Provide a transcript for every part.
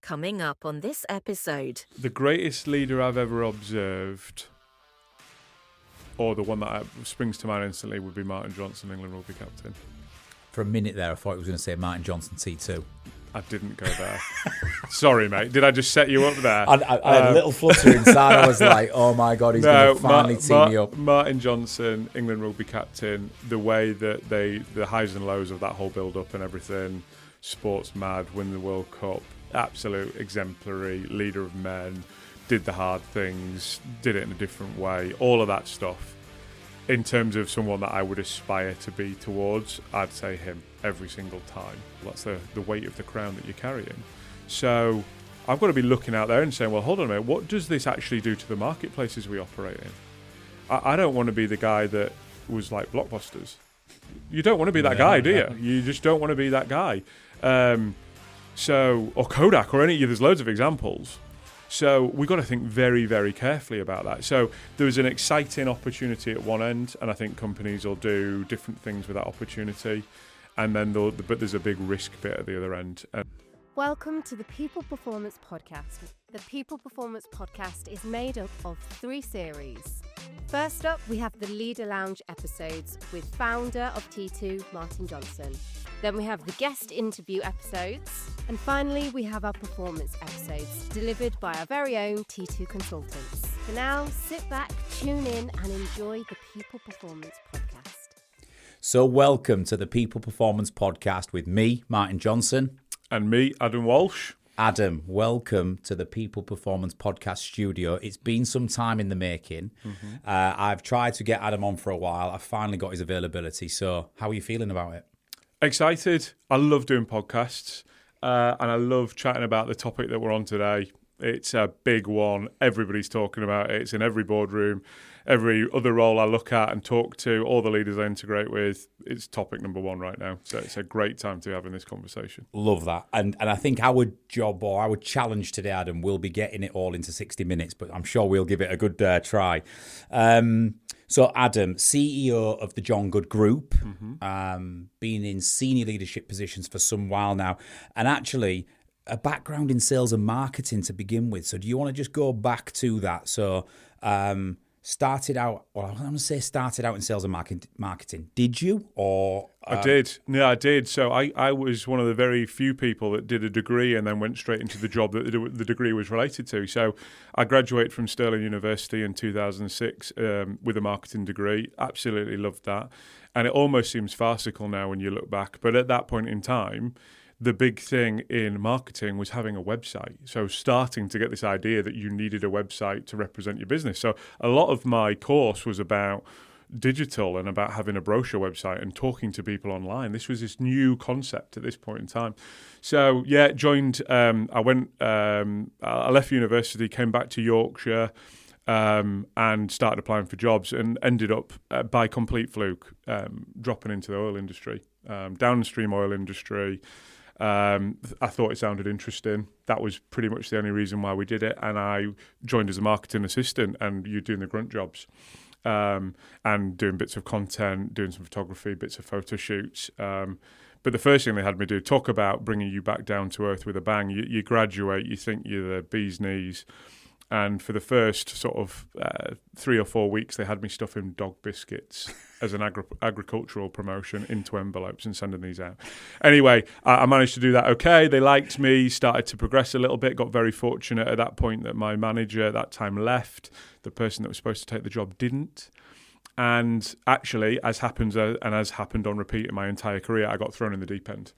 Coming up on this episode. The greatest leader I've ever observed, or the one that springs to mind instantly, would be Martin Johnson, England rugby captain. For a minute there, I thought it was going to say Martin Johnson T2. I didn't go there. Sorry, mate. Did I just set you up there? I had a little flutter inside. I was like, oh my God, he's going to finally tee me up. Martin Johnson, England rugby captain, the way that the highs and lows of that whole build-up and everything, sports mad, win the World Cup, absolute exemplary, leader of men, did the hard things, did it in a different way, all of that stuff. In terms of someone that I would aspire to be towards, I'd say him every single time. That's the weight of the crown that you're carrying. So I've got to be looking out there and saying, well, hold on a minute, what does this actually do to the marketplaces we operate in? I don't want to be the guy that was like Blockbusters. You don't want to be that guy, do you? You just don't want to be that guy. Or Kodak or any, there's loads of examples. So we've got to think very, very carefully about that. So there's an exciting opportunity at one end, and I think companies will do different things with that opportunity. And then but there's a big risk bit at the other end. Welcome to the People Performance Podcast. The People Performance Podcast is made up of 3 series. First up, we have the Leader Lounge episodes with founder of T2, Martin Johnson. Then we have the guest interview episodes. And finally, we have our performance episodes delivered by our very own T2 consultants. For now, sit back, tune in and enjoy the People Performance Podcast. So welcome to the People Performance Podcast with me, Martin Johnson. And me, Adam Walsh. Adam, welcome to the People Performance Podcast studio. It's been some time in the making. Mm-hmm. I've tried to get Adam on for a while. I finally got his availability. So how are you feeling about it? Excited. I love doing podcasts and I love chatting about the topic that we're on today. It's a big one. Everybody's talking about it. It's in every boardroom, every other role I look at and talk to, all the leaders I integrate with. It's topic number one right now. So it's a great time to be having this conversation. Love that. And I think our job or our challenge today, Adam, will be getting it all into 60 minutes, but I'm sure we'll give it a good try. So Adam, CEO of the John Good Group, been in senior leadership positions for some while now, and actually a background in sales and marketing to begin with. So do you want to just go back to that? So started out in sales and marketing. Did you? Or I did. No, I did. So I was one of the very few people that did a degree and then went straight into the job that the degree was related to. So I graduated from Stirling University in 2006 with a marketing degree. Absolutely loved that. And it almost seems farcical now when you look back. But at that point in time, the big thing in marketing was having a website. So starting to get this idea that you needed a website to represent your business. So a lot of my course was about digital and about having a brochure website and talking to people online. This was this new concept at this point in time. So yeah, joined, I left university, came back to Yorkshire, and started applying for jobs and ended up by complete fluke dropping into the oil industry, downstream oil industry. I thought it sounded interesting. That was pretty much the only reason why we did it. And I joined as a marketing assistant, and you're doing the grunt jobs and doing bits of content, doing some photography, bits of photo shoots. But the first thing they had me do, talk about bringing you back down to earth with a bang. You graduate, you think you're the bee's knees. And for the first sort of 3 or 4 weeks, they had me stuffing dog biscuits as an agricultural promotion into envelopes and sending these out. Anyway, I managed to do that okay. They liked me, started to progress a little bit, got very fortunate at that point that my manager at that time left. The person that was supposed to take the job didn't. And actually, as happened on repeat in my entire career, I got thrown in the deep end.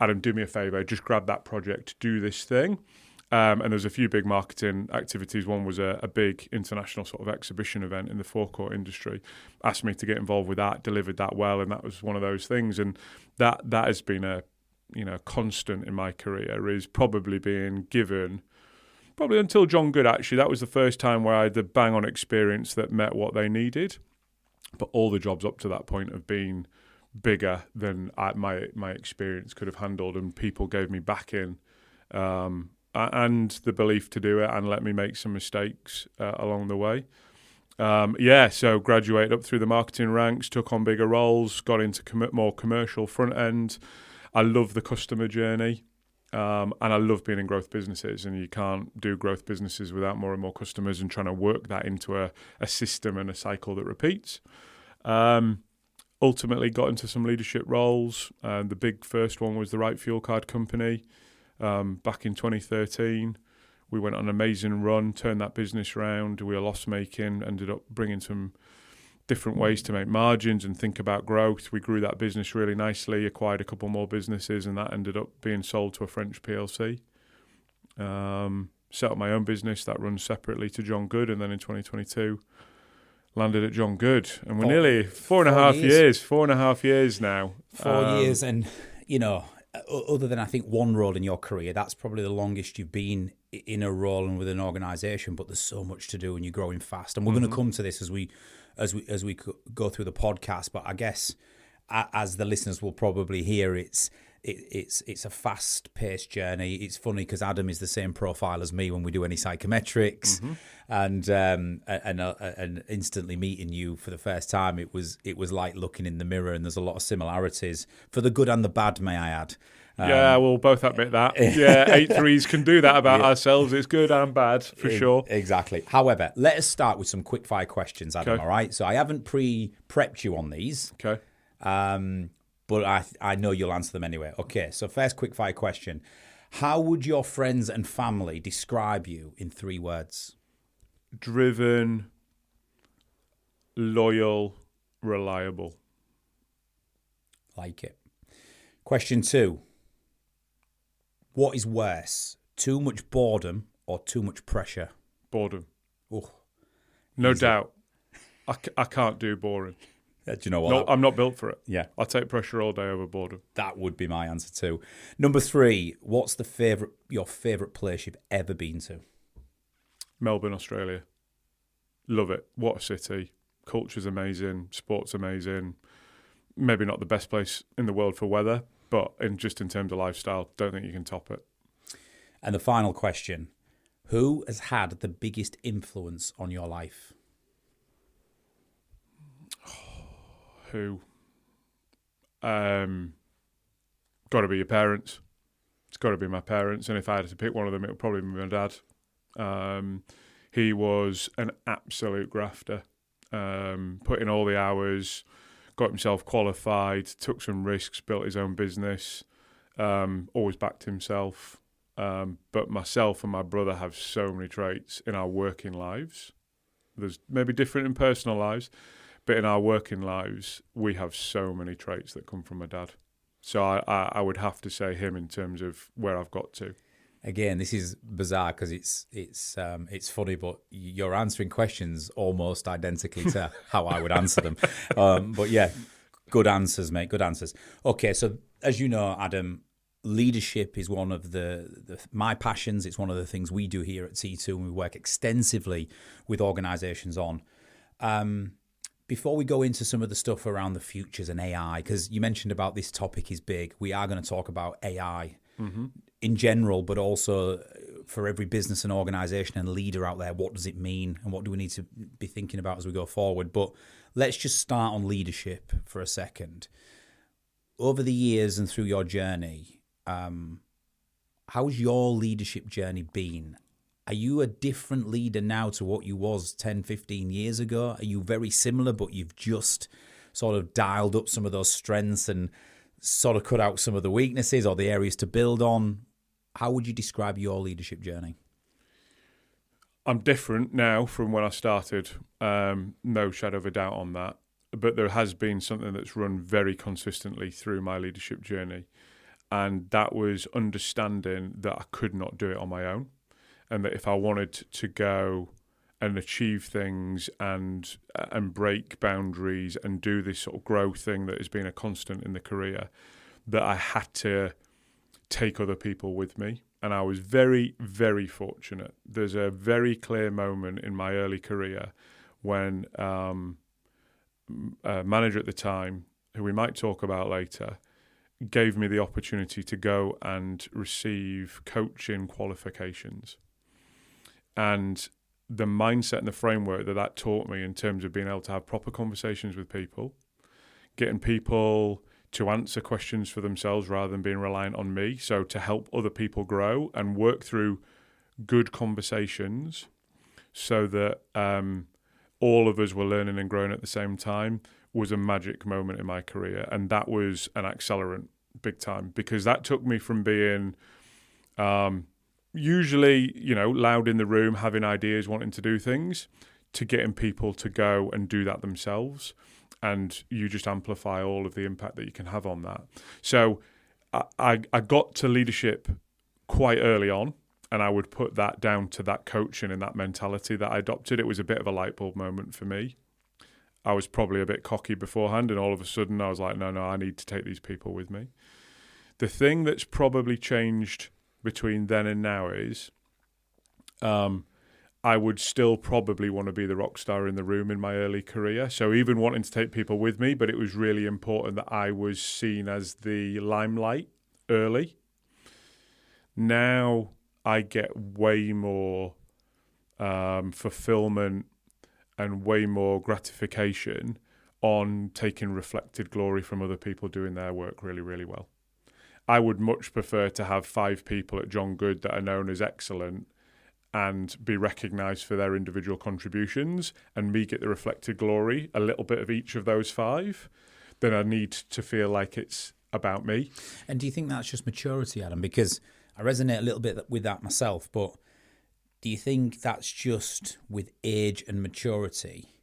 Adam, do me a favour, just grab that project, do this thing. And there's a few big marketing activities. One was a big international sort of exhibition event in the forecourt industry. Asked me to get involved with that, delivered that well, and that was one of those things. And that has been a constant in my career, is probably being given, probably until John Good actually. That was the first time where I had the bang-on experience that met what they needed. But all the jobs up to that point have been bigger than my experience could have handled, and people gave me backing. And the belief to do it and let me make some mistakes along the way. So graduated up through the marketing ranks, took on bigger roles, got into more commercial front end. I love the customer journey. And I love being in growth businesses, and you can't do growth businesses without more and more customers and trying to work that into a system and a cycle that repeats. Ultimately got into some leadership roles. The big first one was the Right Fuel Card Company back in 2013. We went on an amazing run, turned that business around. We were loss-making, ended up bringing some different ways to make margins and think about growth. We grew that business really nicely, acquired a couple more businesses, and that ended up being sold to a French PLC. Set up my own business that runs separately to John Good, and then in 2022 landed at John Good. And we're nearly 4.5 years. 4.5 years now. 4 years, and, you know, other than I think one role in your career, that's probably the longest you've been in a role and with an organisation, but there's so much to do and you're growing fast. And we're going to come to this as we go through the podcast, but I guess as the listeners will probably hear, it's a fast-paced journey. It's funny because Adam is the same profile as me when we do any psychometrics, and instantly meeting you for the first time, it was like looking in the mirror, and there's a lot of similarities for the good and the bad, may I add. Yeah, we'll both admit that. Yeah, 8-3s can do that about ourselves. It's good and bad, for sure. Exactly. However, let us start with some quick-fire questions, Adam, all right? So I haven't prepped you on these. Okay. But I know you'll answer them anyway. Okay, so first quick-fire question. How would your friends and family describe you in 3 words? Driven, loyal, reliable. Like it. Question 2. What is worse, too much boredom or too much pressure? Boredom. Oh, no doubt. I can't do boring. Do you know what? No, I'm not built for it. Yeah. I'll take pressure all day over boredom. That would be my answer too. Number 3, what's your favourite place you've ever been to? Melbourne, Australia. Love it. What a city. Culture's amazing. Sport's amazing. Maybe not the best place in the world for weather, but in terms of lifestyle, don't think you can top it. And the final question, who has had the biggest influence on your life? Who? Got to be your parents. It's got to be my parents. And if I had to pick one of them, it would probably be my dad. He was an absolute grafter. Put in all the hours, got himself qualified, took some risks, built his own business, always backed himself. But myself and my brother have so many traits in our working lives. There's maybe different in personal lives, but in our working lives, we have so many traits that come from my dad. So I would have to say him in terms of where I've got to. Again, this is bizarre because it's funny, but you're answering questions almost identically to how I would answer them. But yeah, good answers, mate. Good answers. Okay, so as you know, Adam, leadership is one of my passions. It's one of the things we do here at C2, and we work extensively with organisations on. Before we go into some of the stuff around the futures and AI, because you mentioned about this topic is big, we are going to talk about AI in general, but also for every business and organisation and leader out there, what does it mean and what do we need to be thinking about as we go forward? But let's just start on leadership for a second. Over the years and through your journey, how's your leadership journey been? Are you a different leader now to what you was 10, 15 years ago? Are you very similar, but you've just sort of dialed up some of those strengths and sort of cut out some of the weaknesses or the areas to build on? How would you describe your leadership journey? I'm different now from when I started. No shadow of a doubt on that. But there has been something that's run very consistently through my leadership journey. And that was understanding that I could not do it on my own. And that if I wanted to go and achieve things and break boundaries and do this sort of growth thing that has been a constant in the career, that I had to take other people with me. And I was very, very fortunate. There's a very clear moment in my early career when a manager at the time, who we might talk about later, gave me the opportunity to go and receive coaching qualifications. And the mindset and the framework that taught me in terms of being able to have proper conversations with people, getting people to answer questions for themselves rather than being reliant on me. So to help other people grow and work through good conversations so that all of us were learning and growing at the same time was a magic moment in my career. And that was an accelerant big time, because that took me from being usually, loud in the room, having ideas, wanting to do things, to getting people to go and do that themselves. And you just amplify all of the impact that you can have on that. So I got to leadership quite early on, and I would put that down to that coaching and that mentality that I adopted. It was a bit of a light bulb moment for me. I was probably a bit cocky beforehand, and all of a sudden I was like, no, I need to take these people with me. The thing that's probably changed between then and now is I would still probably want to be the rock star in the room in my early career. So even wanting to take people with me, but it was really important that I was seen as the limelight early. Now I get way more fulfillment and way more gratification on taking reflected glory from other people doing their work really, really well. I would much prefer to have 5 people at John Good that are known as excellent and be recognised for their individual contributions, and me get the reflected glory, a little bit of each of those 5, then I need to feel like it's about me. And do you think that's just maturity, Adam? Because I resonate a little bit with that myself, but do you think that's just with age and maturity?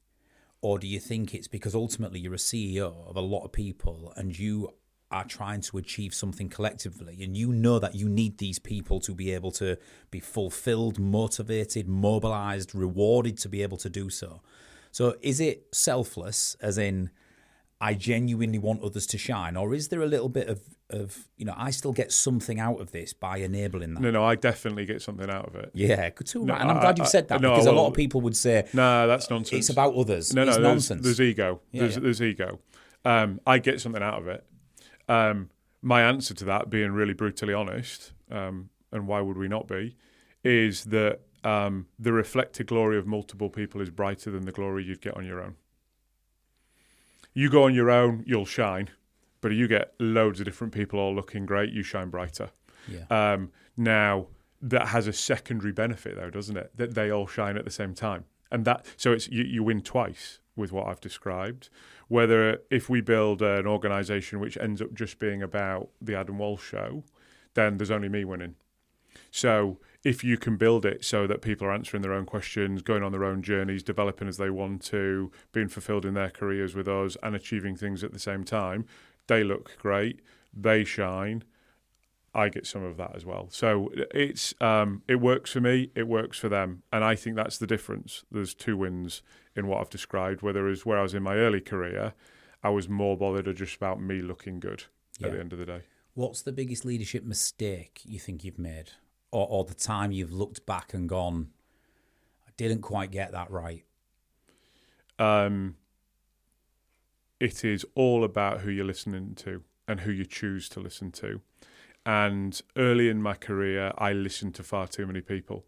Or do you think it's because ultimately you're a CEO of a lot of people and you are trying to achieve something collectively, and you know that you need these people to be able to be fulfilled, motivated, mobilized, rewarded to be able to do so? So is it selfless, as in I genuinely want others to shine, or is there a little bit of I still get something out of this by enabling that? No, I definitely get something out of it. Yeah, good too. No, and I'm glad you said that, because a lot of people would say, no, that's nonsense. It's about others. No, it's nonsense. There's ego. There's ego. I get something out of it. My answer to that, being really brutally honest, and why would we not be, is that the reflected glory of multiple people is brighter than the glory you'd get on your own. You go on your own, you'll shine, but you get loads of different people all looking great, you shine brighter. Yeah. Now, that has a secondary benefit, though, doesn't it? That they all shine at the same time. And so it's you win twice with what I've described. Whether if we build an organisation which ends up just being about the Adam Walsh show, then there's only me winning. So if you can build it so that people are answering their own questions, going on their own journeys, developing as they want to, being fulfilled in their careers with us and achieving things at the same time, they look great, they shine, I get some of that as well. So it works for me, it works for them. And I think that's the difference. There's 2 wins in what I've described, where I was in my early career, I was more bothered just about me looking good at the end of the day. What's the biggest leadership mistake you think you've made? Or the time you've looked back and gone, I didn't quite get that right? It is all about who you're listening to and who you choose to listen to. And early in my career, I listened to far too many people.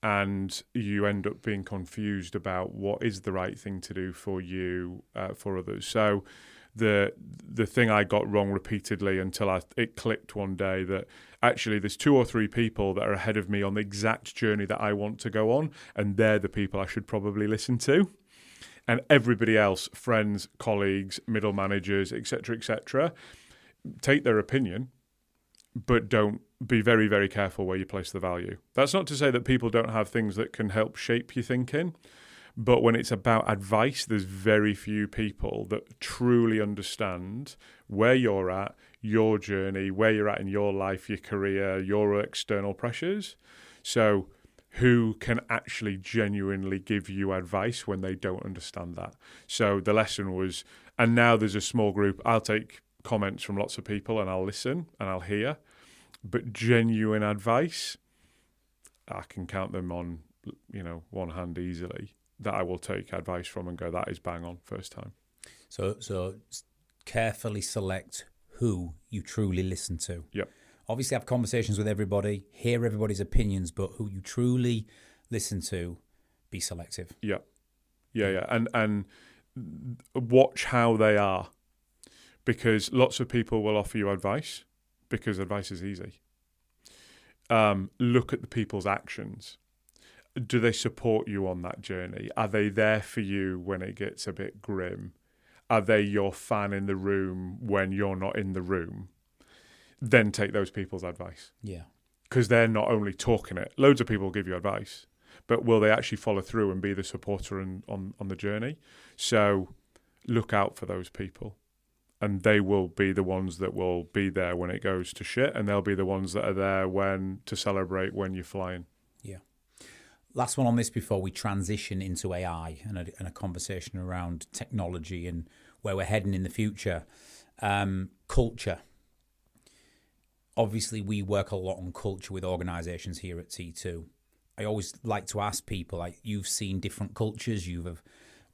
And you end up being confused about what is the right thing to do for you, for others. So the thing I got wrong repeatedly until it clicked one day that actually there's 2 or 3 people that are ahead of me on the exact journey that I want to go on, and they're the people I should probably listen to. And everybody else, friends, colleagues, middle managers, etc., take their opinion, but don't be very, very careful where you place the value. That's not to say that people don't have things that can help shape your thinking, but when it's about advice, there's very few people that truly understand where you're at, your journey, where you're at in your life, your career, your external pressures. So who can actually genuinely give you advice when they don't understand that? So the lesson was, and now there's a small group, I'll take comments from lots of people and I'll listen and I'll hear, but genuine advice, I can count them on, one hand easily, that I will take advice from and go, that is bang on first time. So carefully select who you truly listen to. Yep. Obviously have conversations with everybody, hear everybody's opinions, but who you truly listen to, be selective. Yeah. And watch how they are. because lots of people will offer you advice because advice is easy. Look at the people's actions. Do they support you on that journey? Are they there for you when it gets a bit grim? Are they your fan in the room when you're not in the room? Then take those people's advice. Yeah. Because they're not only talking it. Loads of people give you advice, but will they actually follow through and be the supporter on the journey? So look out for those people. And they will be the ones that will be there when it goes to shit, and they'll be the ones that are there to celebrate when you're flying. Yeah. Last one on this before we transition into AI and a conversation around technology and where we're heading in the future. Culture. Obviously, we work a lot on culture with organisations here at T2. I always like to ask people, like, you've seen different cultures, you've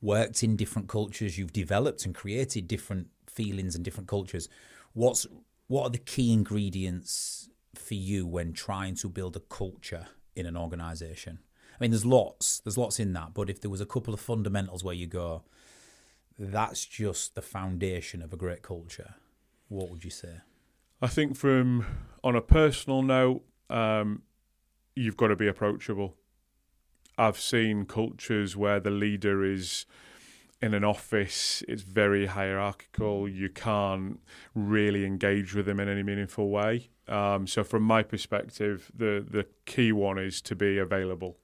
worked in different cultures, you've developed and created different feelings and different cultures. What are the key ingredients for you when trying to build a culture in an organisation? I mean, there's lots in that, but if there was a couple of fundamentals where you go, that's just the foundation of a great culture, what would you say? I think on a personal note, you've got to be approachable. I've seen cultures where the leader is in an office, it's very hierarchical. You can't really engage with them in any meaningful way. So from my perspective, the key one is to be available.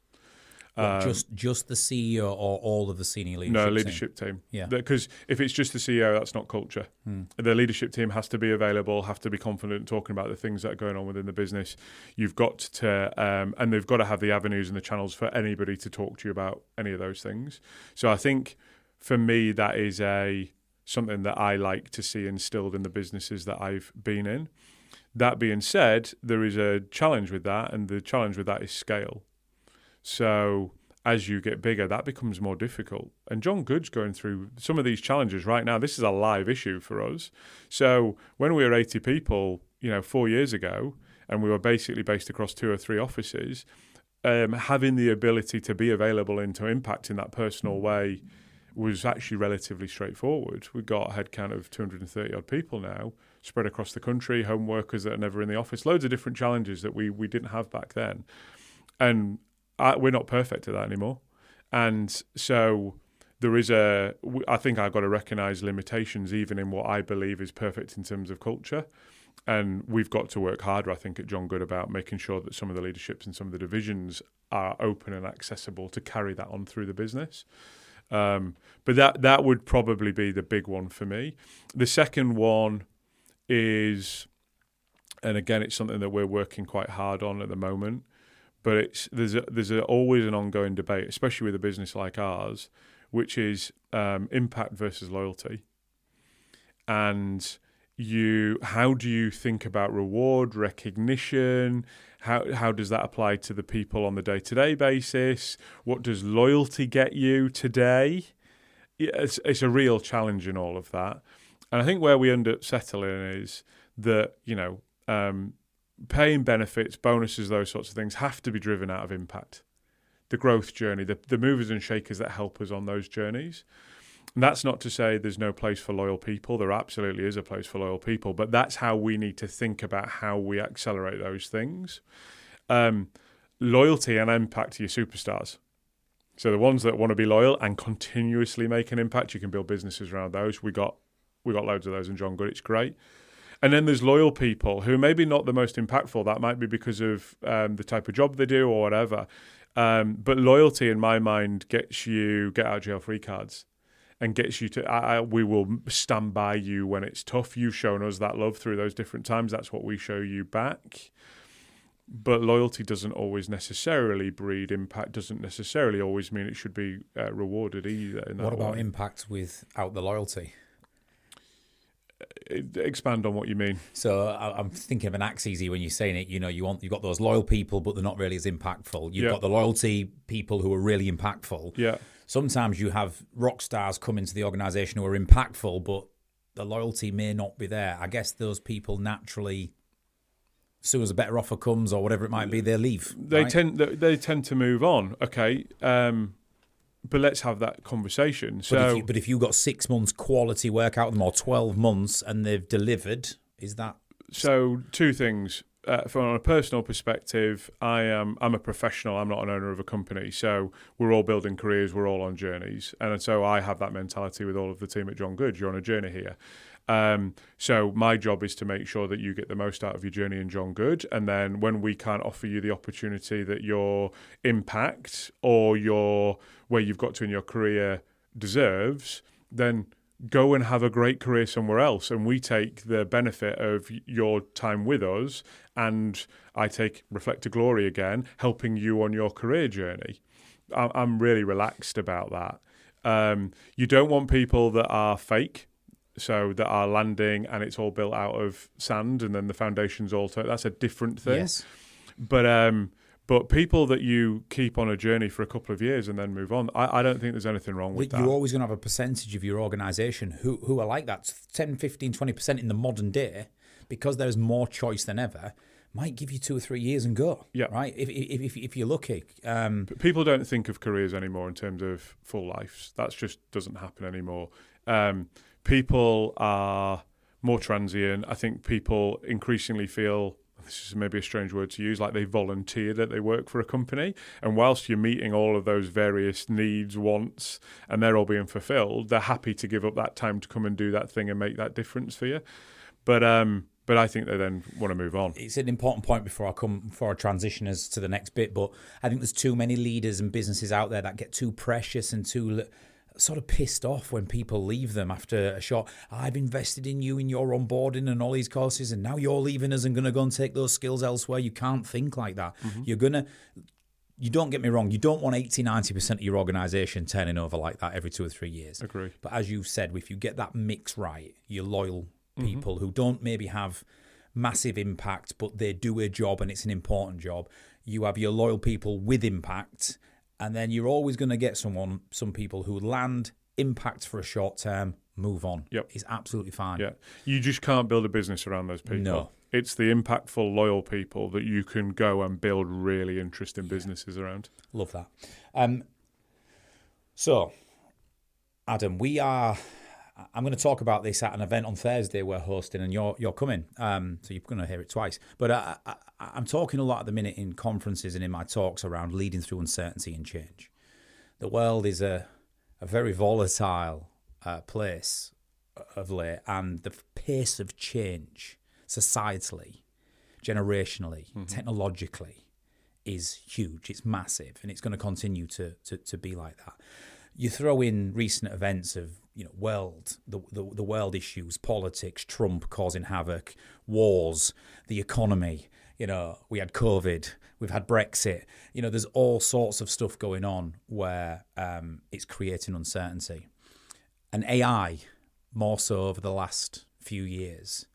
Just the CEO or all of the senior leadership No, team? leadership team. Yeah. Because if it's just the CEO, that's not culture. The leadership team has to be available, have to be confident talking about the things that are going on within the business. You've got to, and they've got to have the avenues and the channels for anybody to talk to you about any of those things. So I think for me, that is something that I like to see instilled in the businesses that I've been in. That being said, there is a challenge with that, and the challenge with that is scale. So as you get bigger, that becomes more difficult. And John Good's going through some of these challenges right now. This is a live issue for us. So when we were 80 people, 4 years ago, and we were basically based across 2 or 3 offices, having the ability to be available and to impact in that personal way was actually relatively straightforward. We've got a headcount of 230 odd people now, spread across the country, home workers that are never in the office, loads of different challenges that we didn't have back then. And we're not perfect at that anymore. And so I think I've got to recognise limitations even in what I believe is perfect in terms of culture. And we've got to work harder, I think, at John Good about making sure that some of the leaderships and some of the divisions are open and accessible to carry that on through the business. But that would probably be the big one for me. The second one is, and again, it's something that we're working quite hard on at the moment, but there's always an ongoing debate, especially with a business like ours, which is impact versus loyalty. And how do you think about reward, recognition? How does that apply to the people on the day-to-day basis? What does loyalty get you today? It's a real challenge in all of that. And I think where we end up settling is that, paying benefits, bonuses, those sorts of things have to be driven out of impact. The growth journey, the movers and shakers that help us on those journeys. And that's not to say there's no place for loyal people. There absolutely is a place for loyal people, but that's how we need to think about how we accelerate those things. Loyalty and impact are your superstars. So the ones that want to be loyal and continuously make an impact, you can build businesses around those. We got loads of those in John Good. It's great. And then there's loyal people who are maybe not the most impactful. That might be because of the type of job they do or whatever. But loyalty, in my mind, gets you get out of jail free cards and gets you to, we will stand by you when it's tough. You've shown us that love through those different times. That's what we show you back. But loyalty doesn't always necessarily breed impact, doesn't necessarily always mean it should be rewarded either. What about impact without the loyalty? Expand on what you mean. So I'm thinking of an axe easy when you're saying it. You've got those loyal people, but they're not really as impactful. You've got the loyalty people who are really impactful. Yeah. Sometimes you have rock stars come into the organisation who are impactful, but the loyalty may not be there. I guess those people naturally, as soon as a better offer comes or whatever it might be, they leave. They tend to move on. Okay. but let's have that conversation. But if you got 6 months quality work out of them, or 12 months, and they've delivered, is that? So two things. From a personal perspective, I'm a professional. I'm not an owner of a company. So we're all building careers. We're all on journeys. And so I have that mentality with all of the team at John Good. You're on a journey here. So my job is to make sure that you get the most out of your journey in John Good. And then when we can't offer you the opportunity that your impact or where you've got to in your career deserves, then go and have a great career somewhere else. And we take the benefit of your time with us, and I take Reflect to Glory again, helping you on your career journey. I'm really relaxed about that. You don't want people that are fake, so that are landing and it's all built out of sand and then the foundation's all that's a different thing. Yes. But people that you keep on a journey for a couple of years and then move on, I don't think there's anything wrong with that. You're always going to have a percentage of your organisation who are like that. 10, 15, 20% in the modern day, because there's more choice than ever, might give you 2 or 3 years and go. Yeah. Right? If you're lucky. People don't think of careers anymore in terms of full lives. That just doesn't happen anymore. People are more transient. I think people increasingly feel, this is maybe a strange word to use, like they volunteer that they work for a company. And whilst you're meeting all of those various needs, wants, and they're all being fulfilled, they're happy to give up that time to come and do that thing and make that difference for you. But I think they then want to move on. It's an important point before I transition us to the next bit. But I think there's too many leaders and businesses out there that get too precious and too sort of pissed off when people leave them after a short, I've invested in you in your onboarding and all these courses, and now you're leaving us and going to go and take those skills elsewhere. You can't think like that. Mm-hmm. You don't get me wrong, you don't want 80-90% of your organisation turning over like that every 2 or 3 years. Agree. But as you've said, if you get that mix right, your loyal people who don't maybe have massive impact, but they do a job and it's an important job. You have your loyal people with impact, and then you're always going to get some people who land impact for a short term, move on. Yep. It's absolutely fine. Yeah. You just can't build a business around those people. No. It's the impactful, loyal people that you can go and build really interesting businesses around. Love that. So, Adam, I'm going to talk about this at an event on Thursday we're hosting, and you're coming, so you're going to hear it twice. But I'm talking a lot at the minute in conferences and in my talks around leading through uncertainty and change. The world is a very volatile place of late, and the pace of change societally, generationally, technologically is huge. It's massive, and it's going to continue to be like that. You throw in recent events of the world issues, politics, Trump causing havoc, wars, the economy. We had COVID, we've had Brexit. There's all sorts of stuff going on where it's creating uncertainty. And AI, more so over the last few years,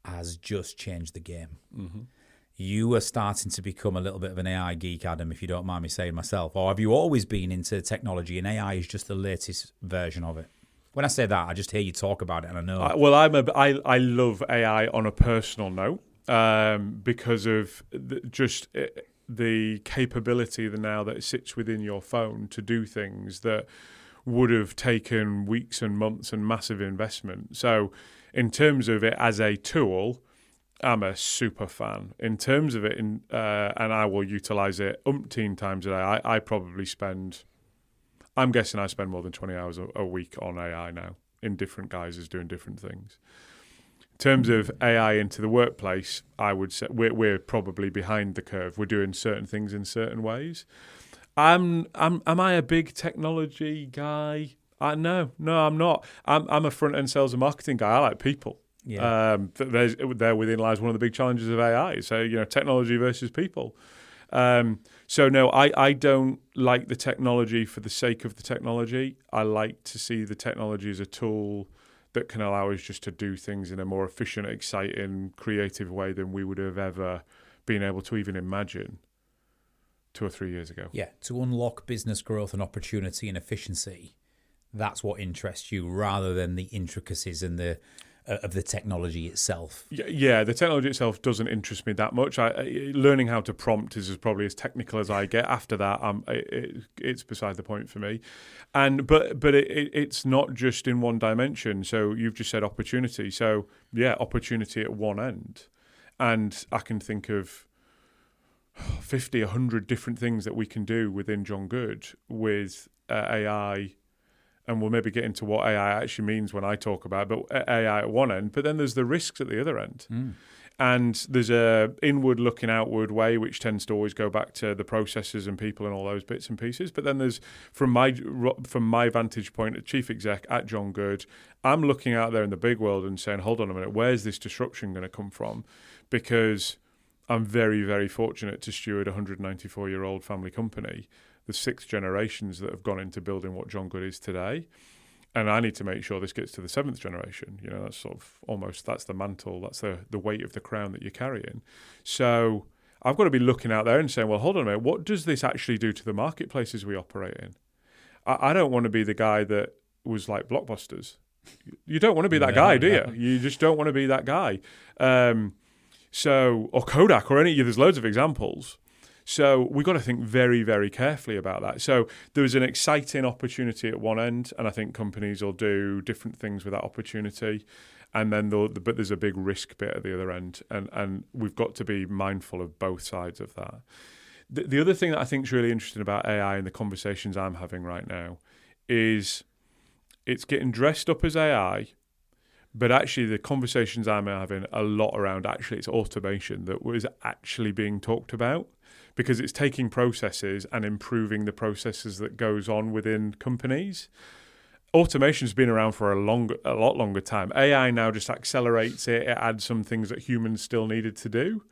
has just changed the game. Mm-hmm. You are starting to become a little bit of an AI geek, Adam, if you don't mind me saying myself. Or have you always been into technology and AI is just the latest version of it? When I say that, I just hear you talk about it and I know. I love AI on a personal note because of the capability now that it sits within your phone to do things that would have taken weeks and months and massive investment. So in terms of it as a tool, I'm a super fan. In terms of it, and I will utilise it umpteen times a day. I'm guessing I spend more than 20 hours a week on AI now in different guises doing different things. In terms of AI into the workplace, I would say we're probably behind the curve. We're doing certain things in certain ways. Am I a big technology guy? No, I'm not. I'm a front-end sales and marketing guy. I like people. Yeah. There within lies one of the big challenges of AI. So, technology versus people. So no, I don't like the technology for the sake of the technology. I like to see the technology as a tool that can allow us just to do things in a more efficient, exciting, creative way than we would have ever been able to even imagine 2 or 3 years ago. Yeah, to unlock business growth and opportunity and efficiency, that's what interests you rather than the intricacies and the of the technology itself. Yeah, the technology itself doesn't interest me that much. Learning how to prompt is probably as technical as I get. After that, it's beside the point for me. But it's not just in one dimension. So you've just said opportunity. So yeah, opportunity at one end, and I can think of 50, 100 different things that we can do within John Good with AI. And we'll maybe get into what AI actually means when I talk about it, but AI at one end, but then there's the risks at the other end. And there's a inward looking outward way, which tends to always go back to the processes and people and all those bits and pieces. But then there's, from my vantage point as chief exec at John Good, I'm looking out there in the big world and saying, hold on a minute, where's this disruption going to come from? Because I'm very, very fortunate to steward a 194-year-old family company, the 6 generations that have gone into building what John Good is today. And I need to make sure this gets to the 7th generation. You know, that's sort of almost, that's the mantle, that's the weight of the crown that you're carrying. So I've got to be looking out there and saying, well, hold on a minute, what does this actually do to the marketplaces we operate in? I don't want to be the guy that was like Blockbusters. You don't want to be that guy, do you? You just don't want to be that guy. Or Kodak or there's loads of examples. So we've got to think very, very carefully about that. So there's an exciting opportunity at one end, and I think companies will do different things with that opportunity. And then but there's a big risk bit at the other end, and we've got to be mindful of both sides of that. The other thing that I think is really interesting about AI and the conversations I'm having right now is it's getting dressed up as AI, but actually the conversations I'm having a lot around actually it's automation that was actually being talked about, because it's taking processes and improving the processes that goes on within companies. Automation's been around for a lot longer time. AI now just accelerates it. It adds some things that humans still needed to do.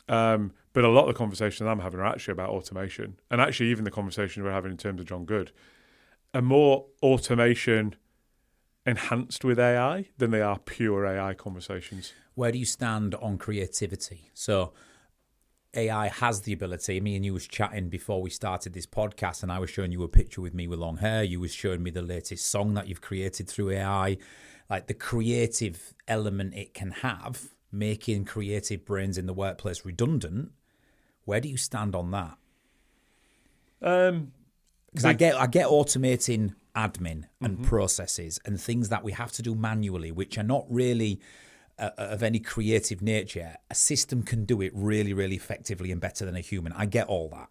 But a lot of the conversations I'm having are actually about automation. And actually even the conversations we're having in terms of John Good are more automation enhanced with AI than they are pure AI conversations. Where do you stand on creativity? So AI has the ability. Me and you was chatting before we started this podcast, and I was showing you a picture with me with long hair. You was showing me the latest song that you've created through AI. Like the creative element it can have, making creative brains in the workplace redundant. Where do you stand on that? Because I get automating admin and processes and things that we have to do manually, which are not really of any creative nature. A system can do it really, really effectively and better than a human. I get all that.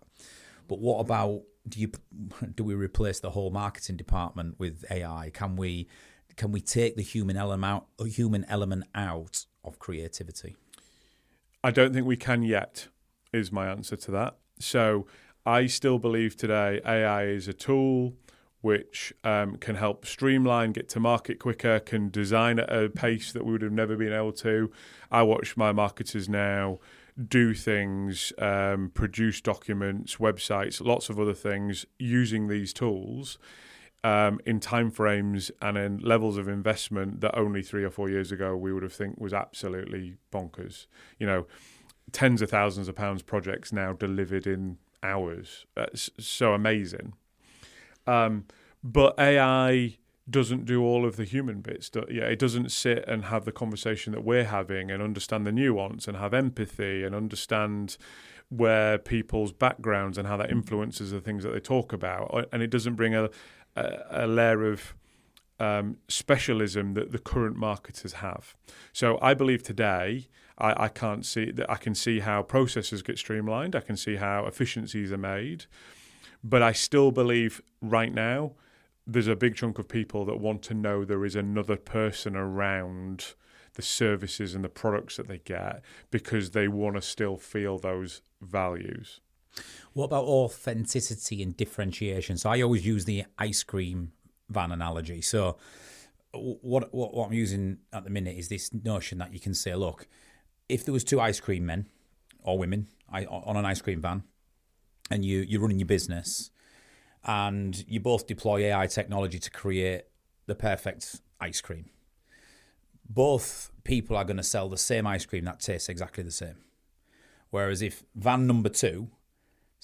But what about, do we replace the whole marketing department with AI? Can we take the human element out of creativity? I don't think we can yet, is my answer to that. So I still believe today AI is a tool which can help streamline, get to market quicker, can design at a pace that we would have never been able to. I watch my marketers now do things, produce documents, websites, lots of other things using these tools in timeframes and in levels of investment that only 3 or 4 years ago we would have think was absolutely bonkers. You know, tens of thousands of pounds projects now delivered in hours. That's so amazing. But AI doesn't do all of the human bits. It doesn't sit and have the conversation that we're having and understand the nuance and have empathy and understand where people's backgrounds and how that influences the things that they talk about. And it doesn't bring a layer of specialism that the current marketers have. So I believe today I can see how processes get streamlined. I can see how efficiencies are made. But I still believe right now there's a big chunk of people that want to know there is another person around the services and the products that they get because they want to still feel those values. What about authenticity and differentiation? So I always use the ice cream van analogy. So what I'm using at the minute is this notion that you can say, look, if there was 2 ice cream men or women on an ice cream van, and you're running your business and you both deploy AI technology to create the perfect ice cream, both people are going to sell the same ice cream that tastes exactly the same. Whereas if van number 2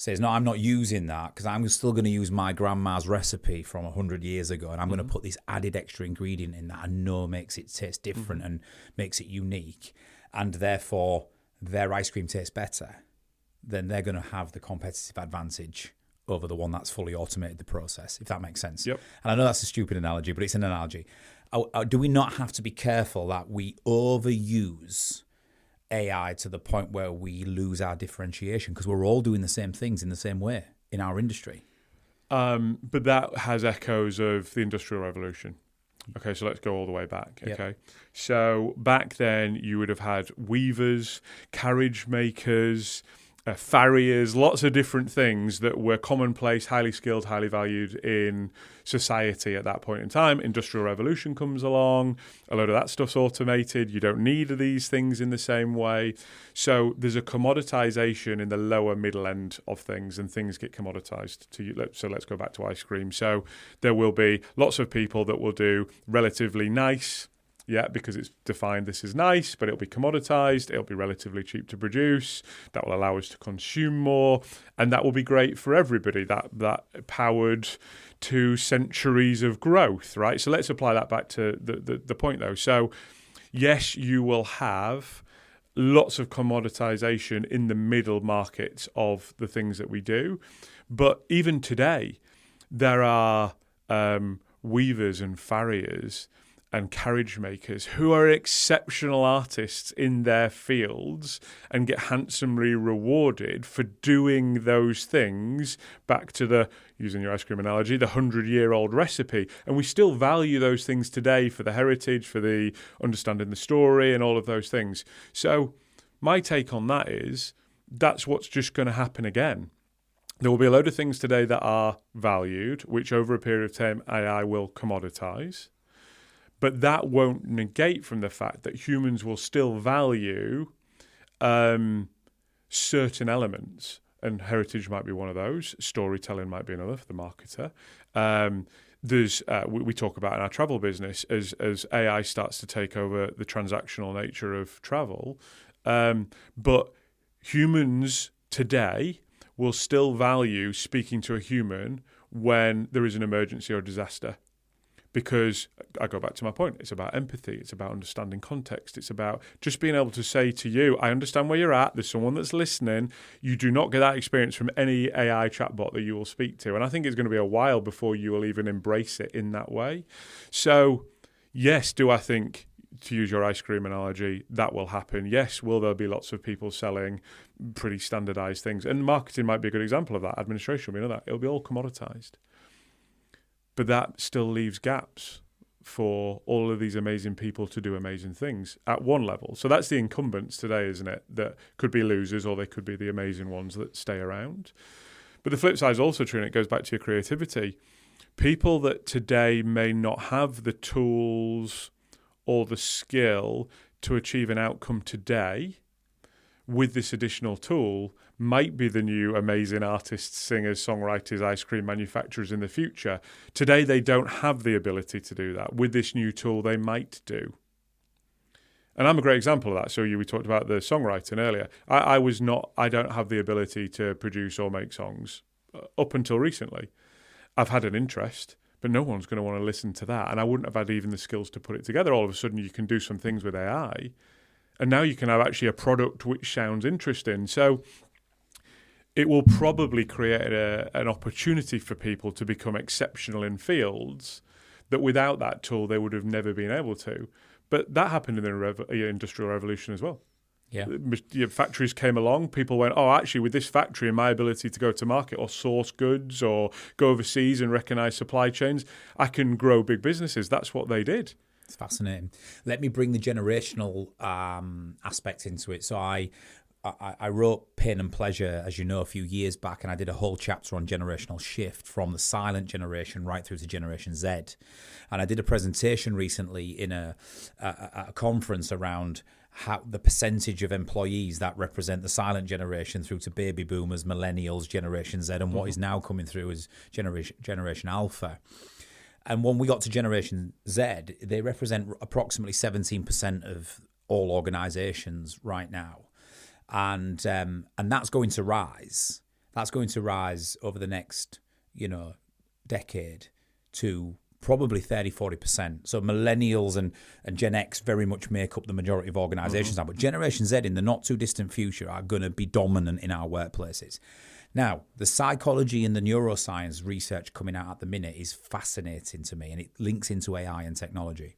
says, no, I'm not using that because I'm still going to use my grandma's recipe from 100 years ago, and I'm going to put this added extra ingredient in that I know makes it taste different and makes it unique, and therefore their ice cream tastes better, then they're going to have the competitive advantage over the one that's fully automated the process, if that makes sense. Yep. And I know that's a stupid analogy, but it's an analogy. Do we not have to be careful that we overuse AI to the point where we lose our differentiation because we're all doing the same things in the same way in our industry? But that has echoes of the Industrial Revolution. Okay, so let's go all the way back. Okay, Yep. So back then you would have had weavers, carriage makers, farriers, lots of different things that were commonplace, highly skilled, highly valued in society at that point in time. Industrial Revolution comes along, a load of that stuff's automated. You don't need these things in the same way. So there's a commoditization in the lower middle end of things, and things get commoditized. So let's go back to ice cream. So there will be lots of people that will do relatively nice, because it's defined this is nice, but it'll be commoditized. It'll be relatively cheap to produce. That will allow us to consume more, and that will be great for everybody. That powered 2 centuries of growth, right? So let's apply that back to the point, though. So yes, you will have lots of commoditization in the middle markets of the things that we do, but even today, there are weavers and farriers and carriage makers who are exceptional artists in their fields and get handsomely rewarded for doing those things, back to the, using your ice cream analogy, the 100-year-old recipe. And we still value those things today for the heritage, for the understanding the story and all of those things. So my take on that is that's what's just going to happen again. There will be a load of things today that are valued, which over a period of time AI will commoditize. But that won't negate from the fact that humans will still value certain elements, and heritage might be one of those. Storytelling might be another for the marketer. We talk about in our travel business as AI starts to take over the transactional nature of travel. But humans today will still value speaking to a human when there is an emergency or disaster. Because I go back to my point, it's about empathy, it's about understanding context, it's about just being able to say to you, I understand where you're at, there's someone that's listening. You do not get that experience from any AI chatbot that you will speak to. And I think it's going to be a while before you will even embrace it in that way. So, yes, do I think, to use your ice cream analogy, that will happen? Yes, will there be lots of people selling pretty standardized things? And marketing might be a good example of that. Administration will be another. It'll be all commoditized. But that still leaves gaps for all of these amazing people to do amazing things at one level. So that's the incumbents today, isn't it? That could be losers, or they could be the amazing ones that stay around. But the flip side is also true, and it goes back to your creativity. People that today may not have the tools or the skill to achieve an outcome today with this additional tool might be the new amazing artists, singers, songwriters, ice cream manufacturers in the future. Today, they don't have the ability to do that. With this new tool, they might do. And I'm a great example of that. So we talked about the songwriting earlier. I don't have the ability to produce or make songs up until recently. I've had an interest, but no one's going to want to listen to that. And I wouldn't have had even the skills to put it together. All of a sudden, you can do some things with AI. And now you can have actually a product which sounds interesting. So it will probably create an opportunity for people to become exceptional in fields that without that tool they would have never been able to. But that happened in the Industrial Revolution as well. Yeah. Factories came along. People went, oh, actually, with this factory and my ability to go to market or source goods or go overseas and recognize supply chains, I can grow big businesses. That's what they did. It's fascinating. Let me bring the generational aspect into it. So I wrote Pain and Pleasure, as you know, a few years back, and I did a whole chapter on generational shift from the silent generation right through to Generation Z. And I did a presentation recently in a conference around how the percentage of employees that represent the silent generation through to baby boomers, millennials, Generation Z, and what is now coming through as Generation Alpha. And when we got to Generation Z, they represent approximately 17% of all organizations right now. And that's going to rise. that's going to rise over the next, decade to probably 30-40%. So millennials and Gen X very much make up the majority of organizations now. But Generation Z in the not too distant future are going to be dominant in our workplaces. Now, the psychology and the neuroscience research coming out at the minute is fascinating to me, and it links into AI and technology.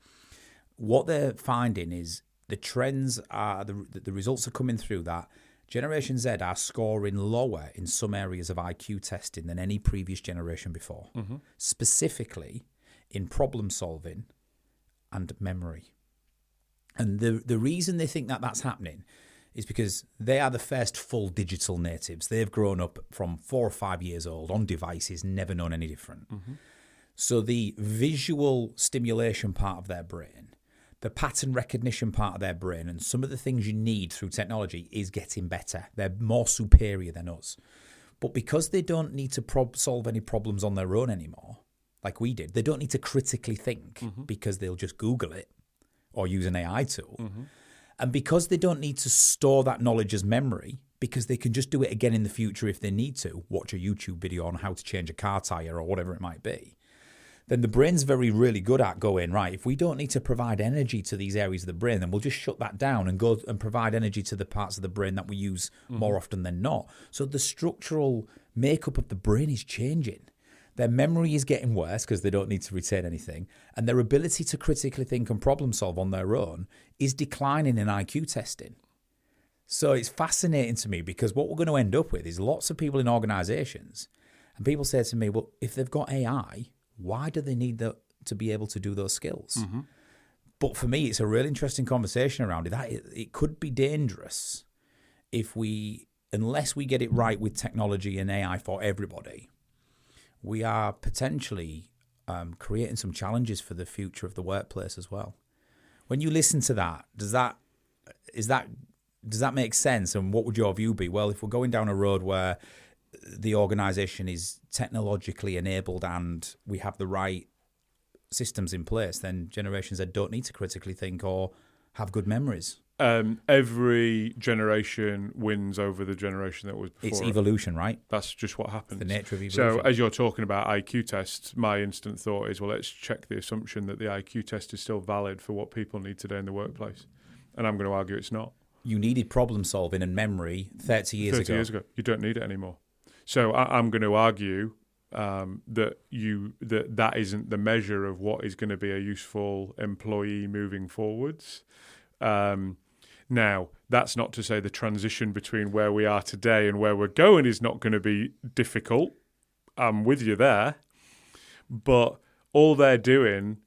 What they're finding is the trends are, the results are coming through that Generation Z are scoring lower in some areas of IQ testing than any previous generation before, specifically in problem solving and memory. And the reason they think that that's happening is because they are the first full digital natives. They've grown up from 4 or 5 years old on devices, never known any different. So the visual stimulation part of their brain, the pattern recognition part of their brain, and some of the things you need through technology is getting better. They're more superior than us. But because they don't need to solve any problems on their own anymore, like we did, they don't need to critically think because they'll just Google it or use an AI tool. And because they don't need to store that knowledge as memory, because they can just do it again in the future if they need to, watch a YouTube video on how to change a car tire or whatever it might be, then the brain's really good at going, right, if we don't need to provide energy to these areas of the brain, then we'll just shut that down and go and provide energy to the parts of the brain that we use more often than not. So the structural makeup of the brain is changing. Their memory is getting worse because they don't need to retain anything, and their ability to critically think and problem solve on their own is declining in IQ testing. So it's fascinating to me because what we're going to end up with is lots of people in organizations, and people say to me, well, if they've got AI, why do they need to be able to do those skills? But for me, it's a really interesting conversation around it. That it could be dangerous unless we get it right with technology and AI for everybody. We are potentially creating some challenges for the future of the workplace as well. When you listen to that, does that make sense? And what would your view be? Well, if we're going down a road where the organization is technologically enabled and we have the right systems in place, then generations that don't need to critically think or have good memories. Every generation wins over the generation that was before. It's evolution, right? That's just what happens. The nature of evolution. So as you're talking about IQ tests, my instant thought is, well, let's check the assumption that the IQ test is still valid for what people need today in the workplace. And I'm going to argue it's not. You needed problem solving and memory 30 years ago. 30 years ago. You don't need it anymore. So I'm going to argue that isn't the measure of what is going to be a useful employee moving forwards. Now, that's not to say the transition between where we are today and where we're going is not going to be difficult. I'm with you there. But all they're doing,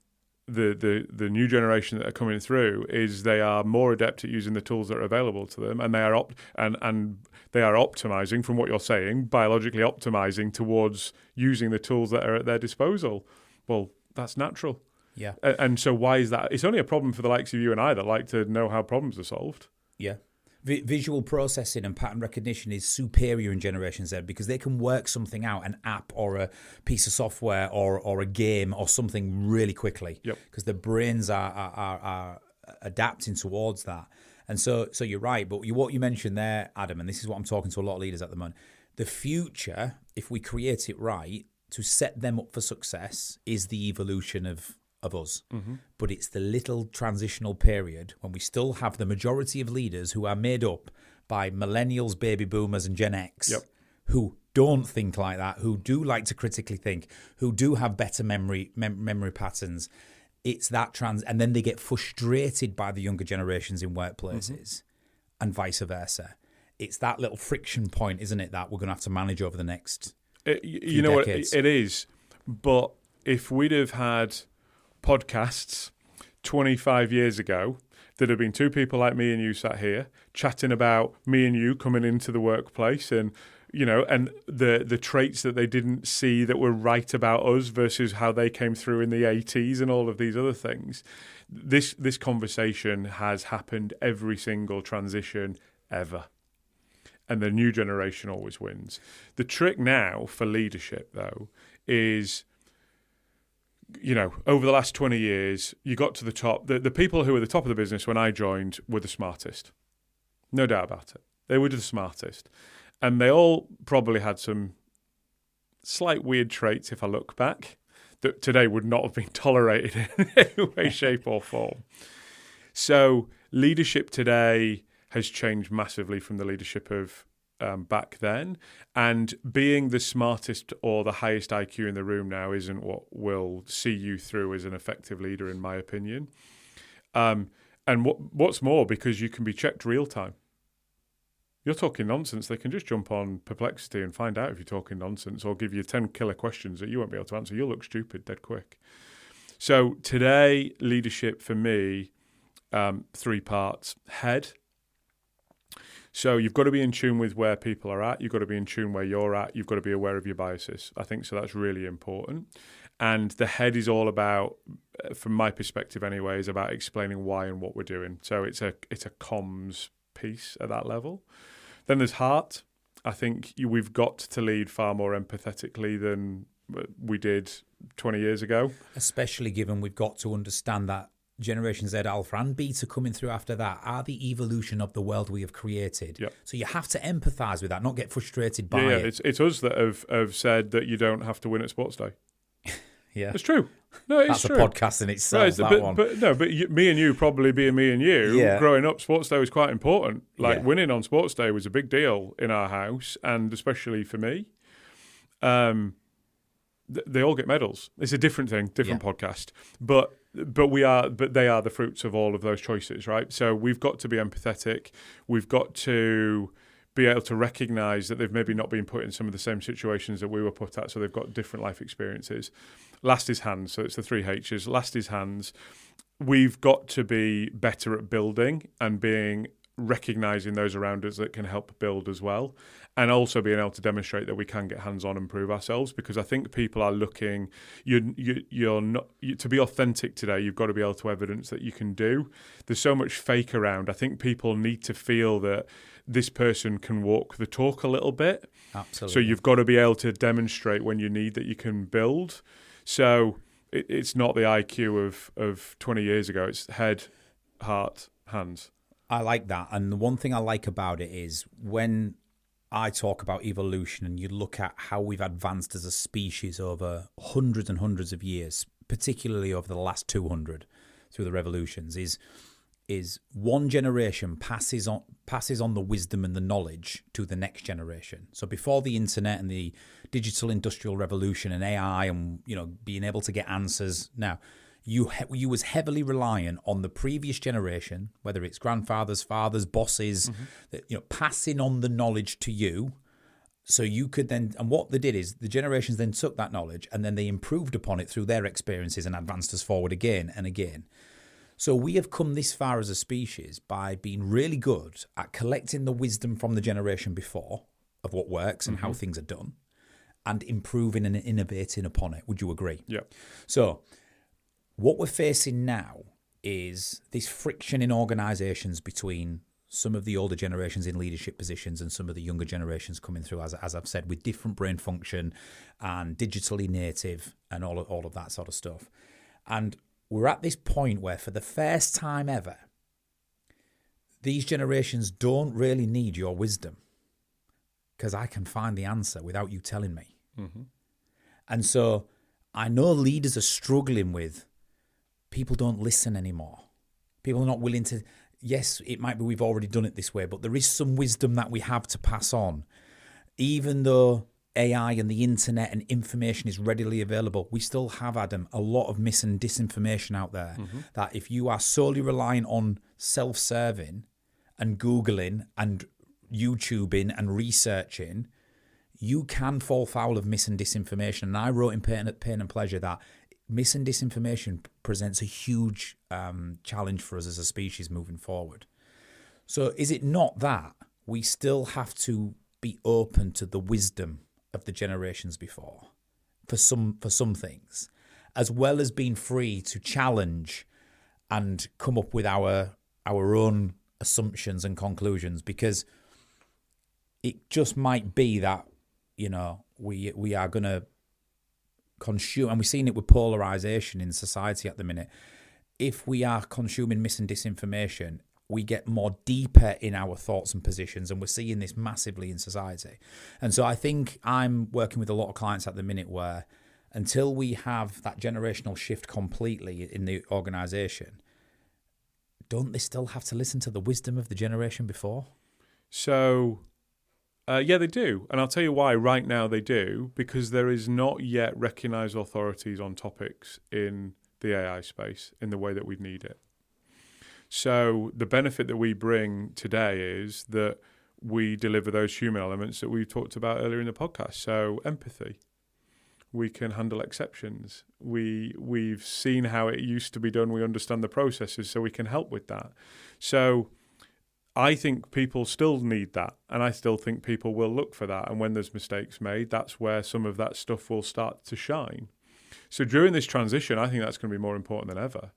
the new generation that are coming through, is they are more adept at using the tools that are available to them, and they are they are optimizing, from what you're saying, biologically optimizing towards using the tools that are at their disposal. Well, that's natural. Yeah. And so why is that? It's only a problem for the likes of you and I that like to know how problems are solved. Yeah. Visual processing and pattern recognition is superior in Generation Z because they can work something out, an app or a piece of software or a game or something really quickly. Yep. Because the brains are adapting towards that. And so you're right. But what you mentioned there, Adam, and this is what I'm talking to a lot of leaders at the moment, the future, if we create it right, to set them up for success is the evolution of us. But it's the little transitional period when we still have the majority of leaders who are made up by millennials, baby boomers, and Gen X who don't think like that, who do like to critically think, who do have better memory patterns. It's that and then they get frustrated by the younger generations in workplaces and vice versa. It's that little friction point, isn't it, that we're going to have to manage over the next few decades. What it is. But if we'd have had podcasts 25 years ago, there'd have been two people like me and you sat here chatting about me and you coming into the workplace and the traits that they didn't see that were right about us versus how they came through in the 80s and all of these other things. This conversation has happened every single transition ever. And the new generation always wins. The trick now for leadership, though, is over the last 20 years, you got to the top. The people who were the top of the business when I joined were the smartest. No doubt about it. They were the smartest. And they all probably had some slight weird traits, if I look back, that today would not have been tolerated in any way, shape or form. So leadership today has changed massively from the leadership of back then. And being the smartest or the highest IQ in the room now isn't what will see you through as an effective leader, in my opinion. And what's more, because you can be checked real time. You're talking nonsense, they can just jump on Perplexity and find out if you're talking nonsense, or give you 10 killer questions that you won't be able to answer. You'll look stupid dead quick. So today, leadership for me, 3 parts. Head. So you've got to be in tune with where people are at. You've got to be in tune where you're at. You've got to be aware of your biases. I think so. That's really important. And the head is all about, from my perspective anyway, is about explaining why and what we're doing. So it's a comms piece at that level. Then there's heart. I think we've got to lead far more empathetically than we did 20 years ago. Especially given we've got to understand that Generation Z, Alpha and Beta coming through after that are the evolution of the world we have created. Yep. So you have to empathise with that, not get frustrated by it. It's us that have said that you don't have to win at Sports Day. Yeah, it's true. No, it's That's true. a podcast in itself. Right, but me and you, probably being me and you, growing up, Sports Day was quite important. Winning on Sports Day was a big deal in our house, and especially for me. They all get medals. It's a different thing, different podcast. But they are the fruits of all of those choices, right? So we've got to be empathetic. We've got to be able to recognise that they've maybe not been put in some of the same situations that we were put at, so they've got different life experiences. Last is hands, so it's the 3 H's. Last is hands. We've got to be better at building and recognising those around us that can help build as well, and also being able to demonstrate that we can get hands-on and prove ourselves, because I think people are looking, you're not, to be authentic today, you've got to be able to evidence that you can do. There's so much fake around. I think people need to feel that this person can walk the talk a little bit. Absolutely. So you've got to be able to demonstrate when you need that you can build. So it's not the IQ of 20 years ago. It's head, heart, hands. I like that. And the one thing I like about it is when I talk about evolution and you look at how we've advanced as a species over hundreds and hundreds of years, particularly over the last 200 through the revolutions, is one generation passes on the wisdom and the knowledge to the next generation. So before the internet and the digital industrial revolution and AI and being able to get answers, now you was heavily reliant on the previous generation, whether it's grandfathers, fathers, bosses, that passing on the knowledge to you, so you could then. And what they did is the generations then took that knowledge and then they improved upon it through their experiences and advanced us forward again and again. So we have come this far as a species by being really good at collecting the wisdom from the generation before of what works and how things are done, and improving and innovating upon it. Would you agree? Yeah. So what we're facing now is this friction in organisations between some of the older generations in leadership positions and some of the younger generations coming through, as I've said, with different brain function and digitally native and all of that sort of stuff. And we're at this point where, for the first time ever, these generations don't really need your wisdom, because I can find the answer without you telling me. And so I know leaders are struggling with people don't listen anymore. People are not willing to, yes, it might be we've already done it this way, but there is some wisdom that we have to pass on. Even though AI and the internet and information is readily available, we still have, Adam, a lot of mis and disinformation out there that if you are solely relying on self-serving and Googling and YouTubing and researching, you can fall foul of mis and disinformation. And I wrote in Pain and Pleasure that mis and disinformation presents a huge challenge for us as a species moving forward. So is it not that we still have to be open to the wisdom of the generations before for some things, as well as being free to challenge and come up with our own assumptions and conclusions? Because it just might be that we are going to consume, and we're seeing it with polarization in society at the minute. If we are consuming mis and disinformation, we get more deeper in our thoughts and positions, and we're seeing this massively in society. And so I think I'm working with a lot of clients at the minute where until we have that generational shift completely in the organisation, don't they still have to listen to the wisdom of the generation before? So, yeah, they do. And I'll tell you why right now they do, because there is not yet recognised authorities on topics in the AI space in the way that we need it. So the benefit that we bring today is that we deliver those human elements that we talked about earlier in the podcast. So empathy. We can handle exceptions. We've seen how it used to be done. We understand the processes, so we can help with that. So I think people still need that, and I still think people will look for that. And when there's mistakes made, that's where some of that stuff will start to shine. So during this transition, I think that's going to be more important than ever.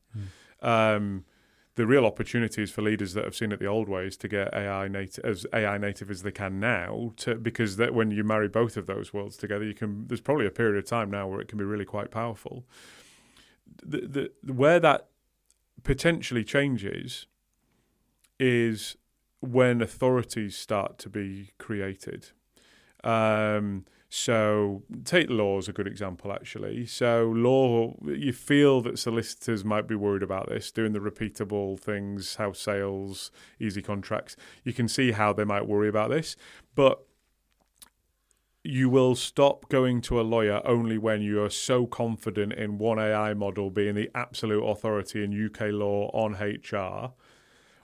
The real opportunity is for leaders that have seen it the old ways to get AI native as they can now, because that when you marry both of those worlds together, there's probably a period of time now where it can be really quite powerful. Where that potentially changes is when authorities start to be created. So take law as a good example, actually. So law, you feel that solicitors might be worried about this, doing the repeatable things, house sales, easy contracts. You can see how they might worry about this. But you will stop going to a lawyer only when you are so confident in one AI model being the absolute authority in UK law on HR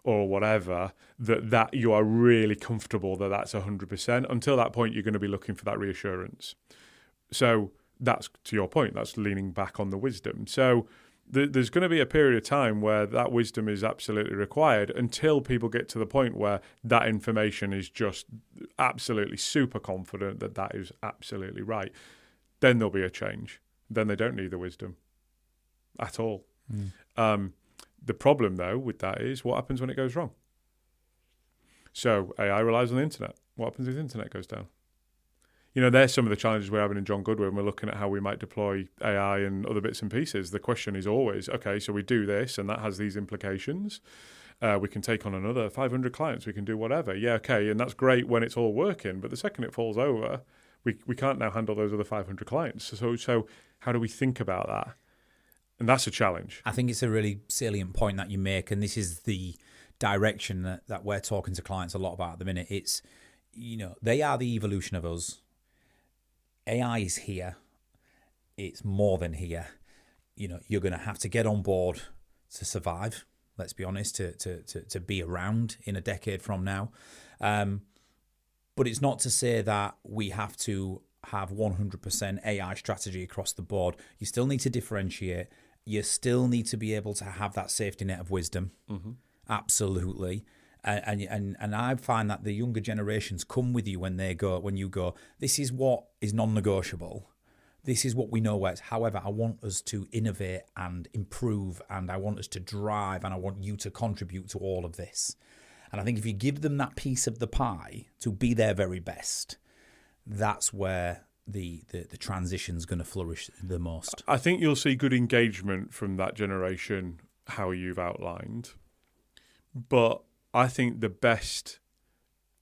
or whatever, that you are really comfortable that that's 100%. Until that point, you're going to be looking for that reassurance. So that's, to your point, that's leaning back on the wisdom. So there's going to be a period of time where that wisdom is absolutely required until people get to the point where that information is just absolutely super confident that that is absolutely right. Then there'll be a change. Then they don't need the wisdom at all. The problem, though, with that is what happens when it goes wrong. So AI relies on the internet. What happens if the internet goes down? There's some of the challenges we're having in John Goodwin when we're looking at how we might deploy AI and other bits and pieces. The question is always, okay, so we do this and that has these implications. We can take on another 500 clients. We can do whatever. Yeah, okay, and that's great when it's all working. But the second it falls over, we can't now handle those other 500 clients. So how do we think about that? And that's a challenge. I think it's a really salient point that you make, and this is the direction that we're talking to clients a lot about at the minute. It's, they are the evolution of us. AI is here. It's more than here. You're going to have to get on board to survive, let's be honest, to be around in a decade from now. But it's not to say that we have to have 100% AI strategy across the board. You still need to differentiate. You still need to be able to have that safety net of wisdom. Mm-hmm. Absolutely. And I find that the younger generations come with you when you go, this is what is non-negotiable. This is what we know works. However, I want us to innovate and improve, and I want us to drive, and I want you to contribute to all of this. And I think if you give them that piece of the pie to be their very best, that's where the transition's going to flourish the most. I think you'll see good engagement from that generation, how you've outlined. But I think the best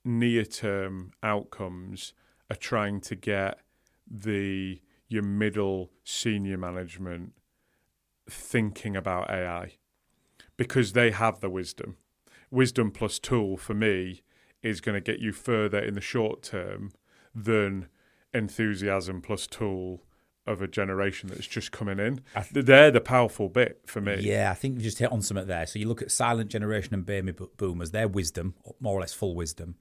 near-term outcomes are trying to get your middle senior management thinking about AI, because they have the wisdom. Wisdom plus tool, for me, is going to get you further in the short term than enthusiasm plus tool of a generation that's just coming in. They're the powerful bit for me. Yeah, I think you just hit on something there. So you look at silent generation and baby boomers, their wisdom, more or less full wisdom.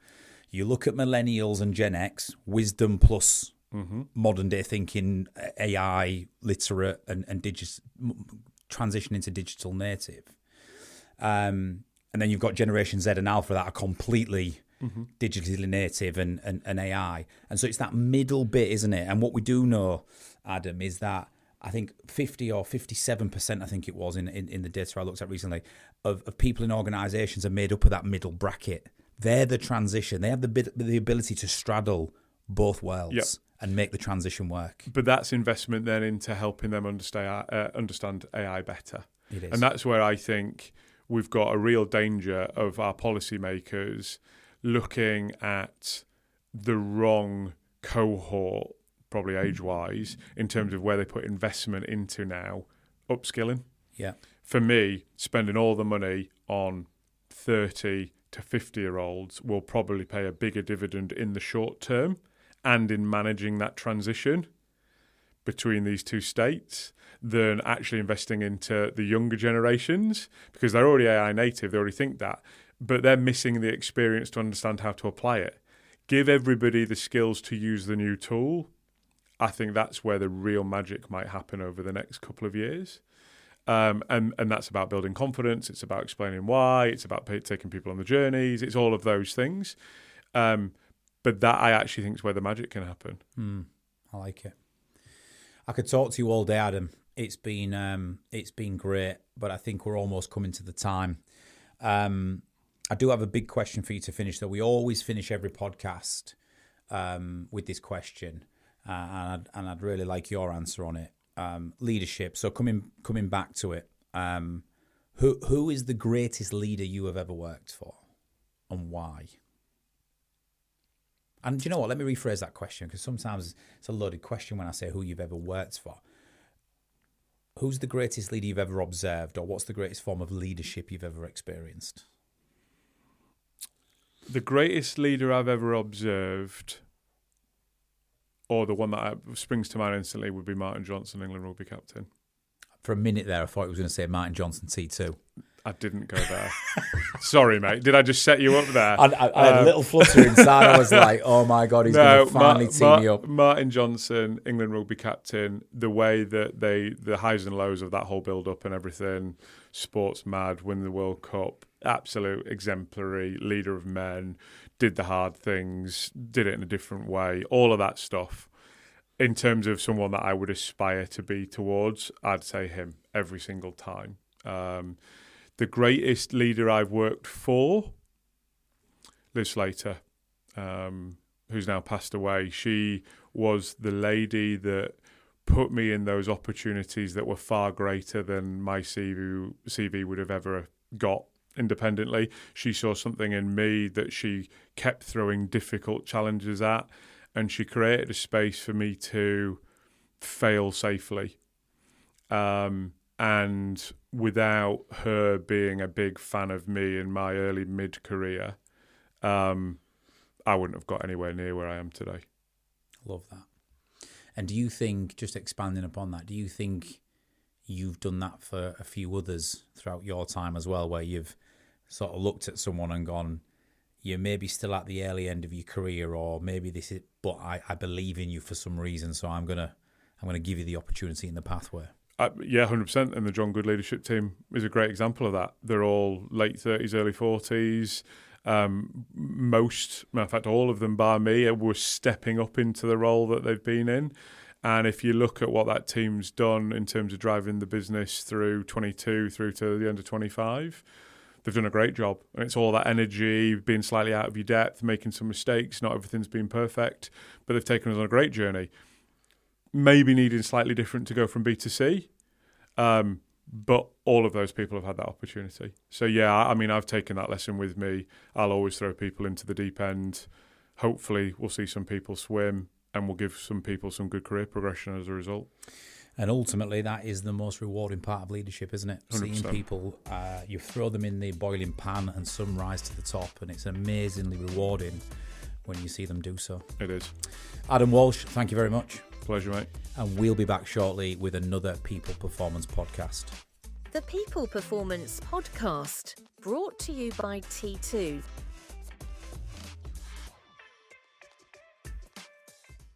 You look at millennials and Gen X, wisdom plus modern day thinking, AI literate and transition into digital native. And then you've got Generation Z and Alpha that are completely digitally native and AI. And so it's that middle bit, isn't it? And what we do know, Adam, is that I think 50 or 57%, I think it was in the data I looked at recently, of people in organisations are made up of that middle bracket. They're the transition. They have the ability to straddle both worlds and make the transition work. But that's investment then into helping them understand AI better. It is. And that's where I think we've got a real danger of our policymakers looking at the wrong cohort, probably age-wise, in terms of where they put investment into now, upskilling. Yeah. For me, spending all the money on 30 to 50-year-olds will probably pay a bigger dividend in the short term and in managing that transition between these two states than actually investing into the younger generations, because they're already AI native, they already think that, but they're missing the experience to understand how to apply it. Give everybody the skills to use the new tool. I think that's where the real magic might happen over the next couple of years. And that's about building confidence. It's about explaining why. It's about taking people on the journeys. It's all of those things. But that I actually think is where the magic can happen. I like it. I could talk to you all day, Adam. It's been great, but I think we're almost coming to the time. I do have a big question for you to finish, though. We always finish every podcast with this question, and I'd really like your answer on it. Leadership. So coming back to it, who is the greatest leader you have ever worked for, and why? And do you know what? Let me rephrase that question, because sometimes it's a loaded question when I say who you've ever worked for. Who's the greatest leader you've ever observed, or what's the greatest form of leadership you've ever experienced? The greatest leader I've ever observed, or the one that springs to mind instantly, would be Martin Johnson, England rugby captain. For a minute there, I thought it was going to say Martin Johnson T2. I didn't go there. Sorry, mate. Did I just set you up there? I had a little flutter inside. I was like, oh my God, he's going to finally tee me up. Martin Johnson, England rugby captain, the way that the highs and lows of that whole build-up and everything, sports mad, win the World Cup, absolute exemplary, leader of men, did the hard things, did it in a different way, all of that stuff. In terms of someone that I would aspire to be towards, I'd say him every single time. The greatest leader I've worked for, Liv Slater, who's now passed away. She was the lady that put me in those opportunities that were far greater than my CV would have ever got independently. She saw something in me that she kept throwing difficult challenges at, and she created a space for me to fail safely. And without her being a big fan of me in my early mid-career, I wouldn't have got anywhere near where I am today. Love that. And do you think, just expanding upon that, do you think you've done that for a few others throughout your time as well, where you've sort of looked at someone and gone, you're maybe still at the early end of your career, or maybe this is, but I believe in you for some reason, so I'm gonna give you the opportunity in the pathway. Yeah, 100%. And the John Good leadership team is a great example of that. They're all late 30s, early 40s. Most, matter of fact, all of them, bar me, were stepping up into the role that they've been in. And if you look at what that team's done in terms of driving the business through 22 through to the end of 25, they've done a great job. And it's all that energy, being slightly out of your depth, making some mistakes. Not everything's been perfect, but they've taken us on a great journey. Maybe needing slightly different to go from B to C, but all of those people have had that opportunity. So yeah, I mean, I've taken that lesson with me. I'll always throw people into the deep end. Hopefully we'll see some people swim, and we'll give some people some good career progression as a result. And ultimately, that is the most rewarding part of leadership, isn't it? 100%. Seeing people, you throw them in the boiling pan and some rise to the top, and it's amazingly rewarding when you see them do so. It is. Adam Walsh, thank you very much. Pleasure, mate. And we'll be back shortly with another People Performance podcast. The People Performance Podcast, brought to you by T2,